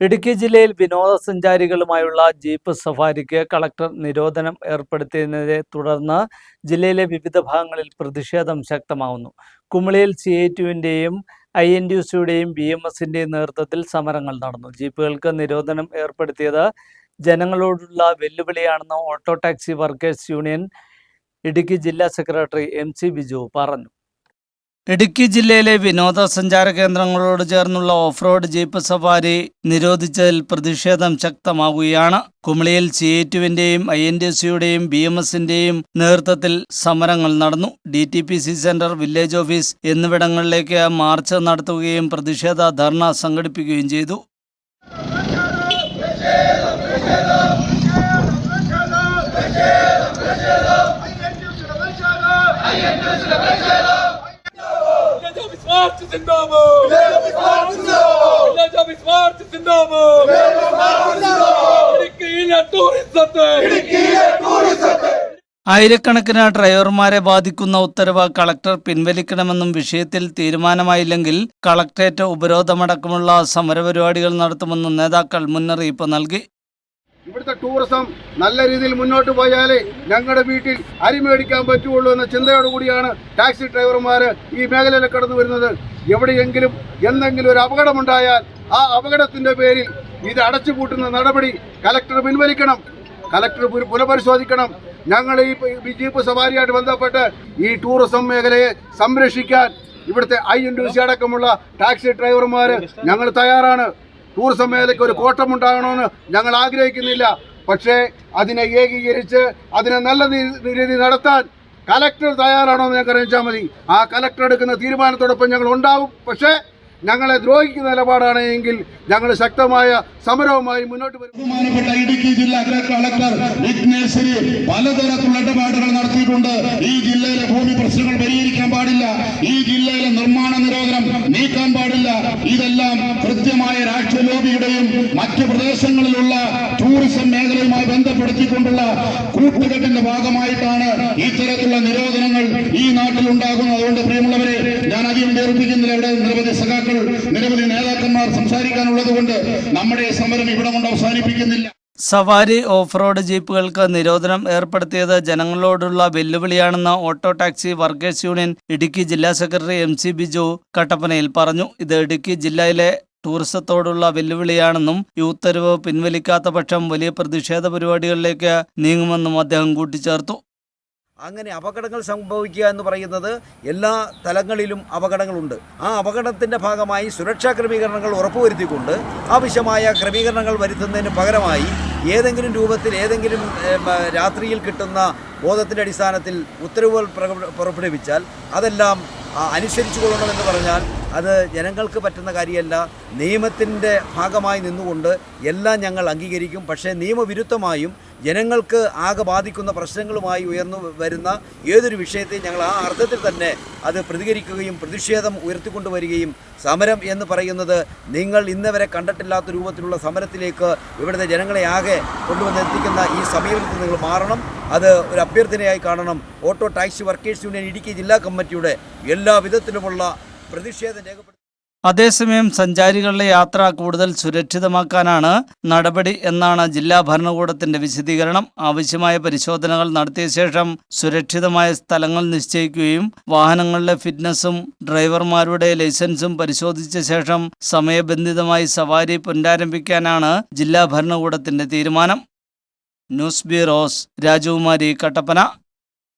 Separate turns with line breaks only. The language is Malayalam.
ഇടുക്കി ജില്ലയിൽ വിനോദസഞ്ചാരികളുമായുള്ള ജീപ്പ് സഫാരിക്ക് കളക്ടർ നിരോധനം ഏർപ്പെടുത്തിയതിനെ തുടർന്ന് ജില്ലയിലെ വിവിധ ഭാഗങ്ങളിൽ പ്രതിഷേധം ശക്തമാവുന്നു. കുമളിയിൽ CITUവിൻ്റെയും INTUCയുടെയും BMSൻ്റെയും നേതൃത്വത്തിൽ സമരങ്ങൾ നടന്നു. ജീപ്പുകൾക്ക് നിരോധനം ഏർപ്പെടുത്തിയത് ജനങ്ങളോടുള്ള വെല്ലുവിളിയാണെന്ന് auto taxi workers union Idukki ജില്ലാ സെക്രട്ടറി MC ബിജു പറഞ്ഞു. ഇടുക്കി ജില്ലയിലെ വിനോദസഞ്ചാര കേന്ദ്രങ്ങളോട് ചേർന്നുള്ള ഓഫ് റോഡ് ജീപ്പ് സഫാരി നിരോധിച്ചതിൽ പ്രതിഷേധം ശക്തമാവുകയാണ്. കുമളിയിൽ CITUവിൻ്റെയും INTUCയുടെയും BMSൻ്റെയും നേതൃത്വത്തിൽ സമരങ്ങൾ നടന്നു. DTPC സെന്റർ, വില്ലേജ് ഓഫീസ് എന്നിവിടങ്ങളിലേക്ക് മാർച്ച് നടത്തുകയും പ്രതിഷേധ ധർണ സംഘടിപ്പിക്കുകയും ചെയ്തു. ആയിരക്കണക്കിന് ഡ്രൈവർമാരെ ബാധിക്കുന്ന ഉത്തരവ് കളക്ടർ പിൻവലിക്കണമെന്നും വിഷയത്തിൽ തീരുമാനമായില്ലെങ്കിൽ കളക്ടറേറ്റ് ഉപരോധമടക്കമുള്ള സമരപരിപാടികൾ നടത്തുമെന്നും നേതാക്കൾ മുന്നറിയിപ്പ് നൽകി.
ഇവിടുത്തെ ടൂറിസം നല്ല രീതിയിൽ മുന്നോട്ട് പോയാലേ ഞങ്ങളുടെ വീട്ടിൽ അരി മേടിക്കാൻ പറ്റുള്ളൂ എന്ന ചിന്തയോടുകൂടിയാണ് ടാക്സി ഡ്രൈവർമാർ ഈ മേഖലയിൽ കടന്നു വരുന്നത്. എവിടെയെങ്കിലും എന്തെങ്കിലും ഒരു അപകടമുണ്ടായാൽ ആ അപകടത്തിന്റെ പേരിൽ ഇത് അടച്ചുപൂട്ടുന്ന നടപടി കലക്ടർ പിൻവലിക്കണം, കലക്ടർ പുനഃപരിശോധിക്കണം. ഞങ്ങൾ ഈ ജീപ്പ് സവാരിയായിട്ട് ബന്ധപ്പെട്ട് ഈ ടൂറിസം മേഖലയെ സംരക്ഷിക്കാൻ ഇവിടുത്തെ INTUC അടക്കമുള്ള ടാക്സി ഡ്രൈവർമാർ ഞങ്ങൾ തയ്യാറാണ്. ടൂറിസം മേഖലയ്ക്ക് ഒരു കോട്ടമുണ്ടാകണമെന്ന് ഞങ്ങൾ ആഗ്രഹിക്കുന്നില്ല. പക്ഷേ അതിനെ ഏകീകരിച്ച് അതിനെ നല്ല രീതിയിൽ നടത്താൻ കലക്ടർ തയ്യാറാണോ എന്ന് ഞങ്ങൾക്ക് അറിയിച്ചാൽ മതി. ആ കലക്ടർ എടുക്കുന്ന തീരുമാനത്തോടൊപ്പം ഞങ്ങൾ ഉണ്ടാവും. പക്ഷേ ഞങ്ങളെ ദ്രോഹിക്കുന്ന നിലപാടാണ് എങ്കിൽ ഞങ്ങൾ ശക്തമായ സമരവുമായി മുന്നോട്ട് വരും.
ബഹുമാനപ്പെട്ട ഇടുക്കി ജില്ലാ കളക്ടർ വിഘ്നേശ്വരി പലതരത്തിലുള്ള ഇടപാടുകൾ നടത്തിയിട്ടുണ്ട്. ഈ ജില്ലയിലെ ഭൂമി പ്രശ്നങ്ങൾ പരിഹരിക്കാൻ പാടില്ല, ഈ ജില്ലയിലെ നിർമ്മാണ നിരോധനം നീക്കാൻ പാടില്ല. ഇതെല്ലാം കൃത്യമായ രാഷ്ട്രീയ ലോബിയുടെയും മറ്റ് പ്രദേശങ്ങളിലുള്ള ടൂറിസം മേഖലയുമായി ബന്ധപ്പെടുത്തിക്കൊണ്ടുള്ള കൂട്ടുകെട്ടിന്റെ ഭാഗമായിട്ടാണ് ഇത്തരത്തിലുള്ള നിരോധനങ്ങൾ ഈ നാട്ടിൽ ഉണ്ടാകുന്നത്. അതുകൊണ്ട് പ്രിയമുള്ളവരെ, ഞാൻ അധികം ദീർഘിപ്പിക്കുന്നില്ല. ഇവിടെ നിരവധി നേതാക്കന്മാർ സംസാരിക്കാനുള്ളത് കൊണ്ട് നമ്മുടെ സമരം ഇവിടെ കൊണ്ട് അവസാനിപ്പിക്കുന്നില്ല.
സവാരി ഓഫ് റോഡ് ജീപ്പുകൾക്ക് നിരോധനം ഏർപ്പെടുത്തിയത് ജനങ്ങളോടുള്ള വെല്ലുവിളിയാണെന്ന് auto taxi workers union Idukki ജില്ലാ സെക്രട്ടറി MC ബിജു കട്ടപ്പനയിൽ പറഞ്ഞു. ഇത് ഇടുക്കി ജില്ലയിലെ ടൂറിസത്തോടുള്ള വെല്ലുവിളിയാണെന്നും ഈ ഉത്തരവ് പിൻവലിക്കാത്ത പക്ഷം വലിയ പ്രതിഷേധ പരിപാടികളിലേക്ക് നീങ്ങുമെന്നും അദ്ദേഹം കൂട്ടിച്ചേർത്തു.
അങ്ങനെ അപകടങ്ങൾ സംഭവിക്കുക എന്ന് പറയുന്നത് എല്ലാ തലങ്ങളിലും അപകടങ്ങളുണ്ട്. ആ അപകടത്തിൻ്റെ ഭാഗമായി സുരക്ഷാ ക്രമീകരണങ്ങൾ ഉറപ്പുവരുത്തിക്കൊണ്ട് ആവശ്യമായ ക്രമീകരണങ്ങൾ വരുത്തുന്നതിന് പകരമായി ഏതെങ്കിലും രൂപത്തിൽ ഏതെങ്കിലും രാത്രിയിൽ കിട്ടുന്ന ബോധത്തിൻ്റെ അടിസ്ഥാനത്തിൽ ഉത്തരവുകൾ പുറപ്പെടുവിച്ചാൽ അതെല്ലാം അനുസരിച്ചു കൊള്ളണമെന്ന് പറഞ്ഞാൽ അത് ജനങ്ങൾക്ക് പറ്റുന്ന കാര്യമല്ല. നിയമത്തിൻ്റെ ഭാഗമായി നിന്നുകൊണ്ട് എല്ലാം ഞങ്ങൾ അംഗീകരിക്കും. പക്ഷേ നിയമവിരുദ്ധമായും ജനങ്ങൾക്ക് ആകെ ബാധിക്കുന്ന പ്രശ്നങ്ങളുമായി ഉയർന്നു വരുന്ന ഏതൊരു വിഷയത്തെയും ഞങ്ങൾ ആ അർത്ഥത്തിൽ തന്നെ അത് പ്രതികരിക്കുകയും പ്രതിഷേധം ഉയർത്തിക്കൊണ്ടുവരികയും സമരം എന്ന് പറയുന്നത് നിങ്ങൾ ഇന്നവരെ കണ്ടിട്ടില്ലാത്ത രൂപത്തിലുള്ള സമരത്തിലേക്ക് ഇവിടുത്തെ ജനങ്ങളെ ആകെ കൊണ്ടുവന്നെത്തിക്കുന്ന ഈ സമീപനത്തിൽ നിങ്ങൾ മാറണം. അത് ഒരു അഭ്യർത്ഥനയായി കാണണം. Auto taxi workers union Idukki ജില്ലാ കമ്മിറ്റിയുടെ എല്ലാ വിധത്തിലുമുള്ള പ്രതിഷേധം രേഖപ്പെടുത്തി.
അതേസമയം സഞ്ചാരികളുടെ യാത്ര കൂടുതൽ സുരക്ഷിതമാക്കാനാണ് നടപടി എന്നാണ് ജില്ലാ ഭരണകൂടത്തിന്റെ വിശദീകരണം. ആവശ്യമായ പരിശോധനകൾ നടത്തിയ ശേഷം സുരക്ഷിതമായ സ്ഥലങ്ങൾ നിശ്ചയിക്കുകയും വാഹനങ്ങളുടെ ഫിറ്റ്നസും ഡ്രൈവർമാരുടെ ലൈസൻസും പരിശോധിച്ച ശേഷം സമയബന്ധിതമായി സവാരി പുനരാരംഭിക്കാനാണ് ജില്ലാ ഭരണകൂടത്തിന്റെ തീരുമാനം. ന്യൂസ് ബ്യൂറോ രാജകുമാരി, കട്ടപ്പന.